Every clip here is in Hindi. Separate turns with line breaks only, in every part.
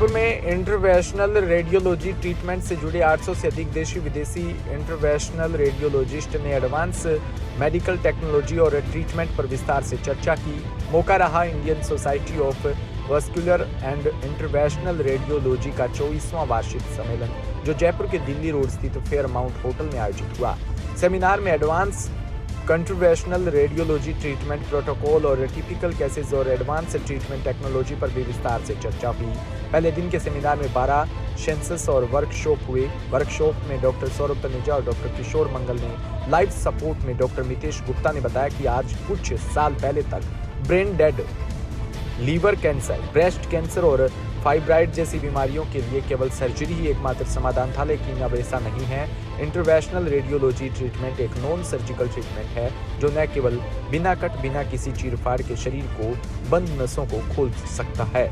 जयपुर में इंटरवेंशनल रेडियोलॉजी ट्रीटमेंट से जुड़े 800 से अधिक देशी विदेशी इंटरवेंशनल रेडियोलॉजिस्ट ने एडवांस मेडिकल टेक्नोलॉजी और ट्रीटमेंट पर विस्तार से चर्चा की। मौका रहा Indian society of vascular and interventional radiology का 24वां वार्षिक सम्मेलन, जो जयपुर के दिल्ली रोड स्थित फेयरमाउंट होटल में आयोजित हुआ। सेमिनार में एडवांस कंट्रवेंशनल रेडियोलॉजी ट्रीटमेंट प्रोटोकॉल और टिपिकल केसेस और एडवांस ट्रीटमेंट टेक्नोलॉजी पर भी विस्तार से चर्चा हुई। पहले दिन के सेमिनार में 12 सेंसस और वर्कशॉप हुए। वर्कशॉप में डॉक्टर सौरभ तनेजा और डॉक्टर किशोर मंगल ने लाइव सपोर्ट में डॉक्टर मितेश गुप्ता ने बताया कि आज कुछ साल पहले तक brain dead, liver cancer, breast cancer और फाइब्राइड जैसी बीमारियों के लिए केवल सर्जरी ही एकमात्र समाधान था, लेकिन अब ऐसा नहीं है। इंटरवेंशनल रेडियोलॉजी ट्रीटमेंट एक नॉन सर्जिकल ट्रीटमेंट है जो न केवल बिना कट, बिना किसी चीरफाड़ के शरीर को बंद नसों को खोल सकता है।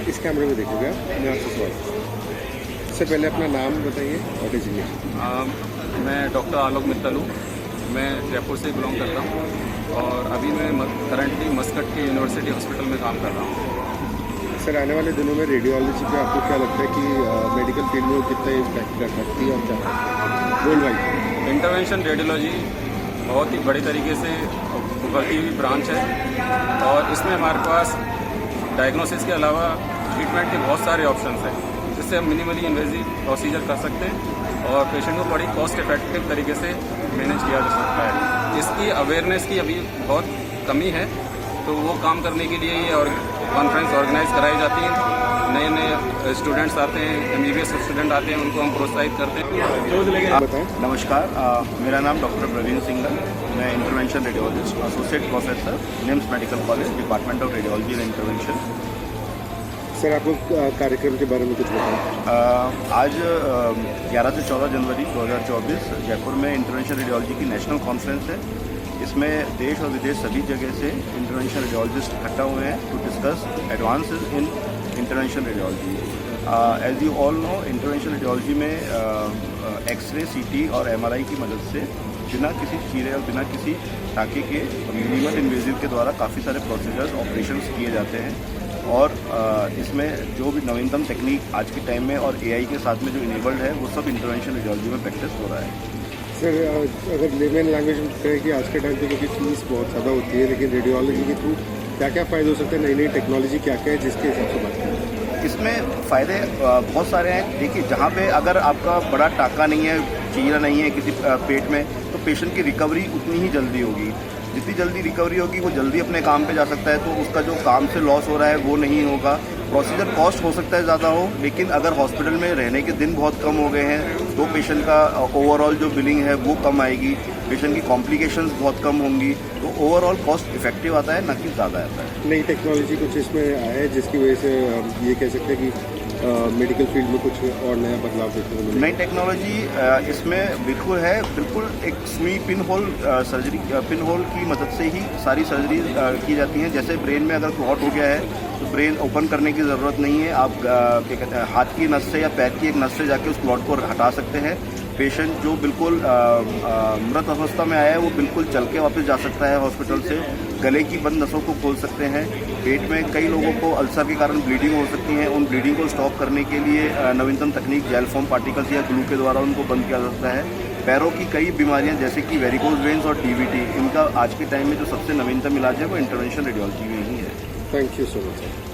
इस कैमरे में देखोगे आप। मैं आपसे सवाल, सबसे पहले अपना नाम बताइए और डेजिग्नेशन।
मैं डॉक्टर आलोक मित्तल हूँ। मैं जयपुर से बिलोंग करता हूँ और अभी मैं करंटली मस्कट के यूनिवर्सिटी हॉस्पिटल में काम कर रहा हूँ।
सर, आने वाले दिनों में रेडियोलॉजी पे आपको क्या लगता है कि मेडिकल फील्ड में कितना इम्पैक्ट कर सकती है और क्या वर्ल्ड वाइड?
इंटरवेंशन रेडियोलॉजी बहुत ही बड़ी तरीके से उभरती हुई ब्रांच है और इसमें हमारे पास डायग्नोसिस के अलावा ट्रीटमेंट के बहुत सारे ऑप्शंस हैं, जिससे हम मिनिमली इन्वेजिव प्रोसीजर कर सकते हैं और पेशेंट को बड़ी कॉस्ट इफेक्टिव तरीके से मैनेज किया जा सकता है। इसकी अवेयरनेस की अभी बहुत कमी है, तो वो काम करने के लिए ये और कॉन्फ्रेंस ऑर्गेनाइज कराई जाती हैं। नए नए स्टूडेंट्स आते हैं, MBBS स्टूडेंट आते हैं, उनको हम प्रोत्साहित करते हैं।
नमस्कार, मेरा नाम डॉक्टर प्रवीण सिंघल। मैं intervention radiologist, associate professor, NIMS medical college, department of radiology and intervention.
Sir, आपको कार्यक्रम के बारे में कुछ बताएं।
आज 11 से 14 जनवरी 2024 जयपुर में इंटरवेंशन रेडियोलॉजी की नेशनल कॉन्फ्रेंस है। इसमें देश और विदेश सभी जगह से इंटरवेंशन रेडियोलॉजिस्ट इकट्ठा हुए हैं to discuss advances in intervention radiology. As you all know, intervention radiology में एक्सरे, CT और MRI की मदद से बिना किसी चीरे और बिना किसी टाँके के मिनिमल इन्वेजिव के द्वारा काफ़ी सारे प्रोसीजर्स, ऑपरेशंस किए जाते हैं। और इसमें जो भी नवीनतम टेक्निक आज के टाइम में और AI के साथ में जो इनेबल्ड है, वो सब इंटरवेंशन रेडियोलॉजी में प्रैक्टिस हो रहा है।
सर, अगर लेमन लैंग्वेज में कहें कि आज के टाइम पे क्योंकि फीस बहुत ज़्यादा होती है, लेकिन रेडियोलॉजी के थ्रू क्या क्या फ़ायदे हो सकते हैं, नई नई टेक्नोलॉजी क्या क्या है, जिसके हिसाब से बात करें?
इसमें फ़ायदे बहुत सारे हैं। देखिए, जहाँ पे अगर आपका बड़ा टाँका नहीं है, चीरा नहीं है किसी पेट में, तो पेशेंट की रिकवरी उतनी ही जल्दी होगी। जितनी जल्दी रिकवरी होगी, वो जल्दी अपने काम पे जा सकता है, तो उसका जो काम से लॉस हो रहा है वो नहीं होगा। प्रोसीजर कॉस्ट हो सकता है ज़्यादा हो, लेकिन अगर हॉस्पिटल में रहने के दिन बहुत कम हो गए हैं तो पेशेंट का ओवरऑल जो बिलिंग है वो कम आएगी, पेशेंट की कॉम्प्लिकेशंस बहुत कम होंगी, तो ओवरऑल कॉस्ट इफेक्टिव आता है, ना कि ज़्यादा आता है।
नई टेक्नोलॉजी कुछ इसमें आया है जिसकी वजह से ये कह सकते हैं कि मेडिकल फील्ड में कुछ और नया बदलाव देखने को मिला?
नई टेक्नोलॉजी इसमें बिल्कुल है। बिल्कुल एक सुई pin hole surgery, pin hole की मदद से ही सारी सर्जरी की जाती हैं। जैसे ब्रेन में अगर क्लॉट हो गया है तो ब्रेन ओपन करने की ज़रूरत नहीं है। आप क्या कहते हैं, हाथ की नस से या पैर की एक नस से जाके उस क्लॉट को हटा सकते हैं। पेशेंट जो बिल्कुल मृत अवस्था में आया है, वो बिल्कुल चल के वापस जा सकता है हॉस्पिटल से। गले की बंद नसों को खोल सकते हैं। पेट में कई लोगों को अल्सर के कारण ब्लीडिंग हो सकती है, उन ब्लीडिंग को स्टॉप करने के लिए नवीनतम तकनीक जेल फॉर्म पार्टिकल्स या ग्लू के द्वारा उनको बंद किया जा सकता है। पैरों की कई बीमारियां जैसे कि वेरिकोज वेन्स और DVT, इनका आज के टाइम में जो सबसे नवीनतम इलाज है वो इंटरवेंशन रेडियोलॉजी में ही है।
Thank you so much.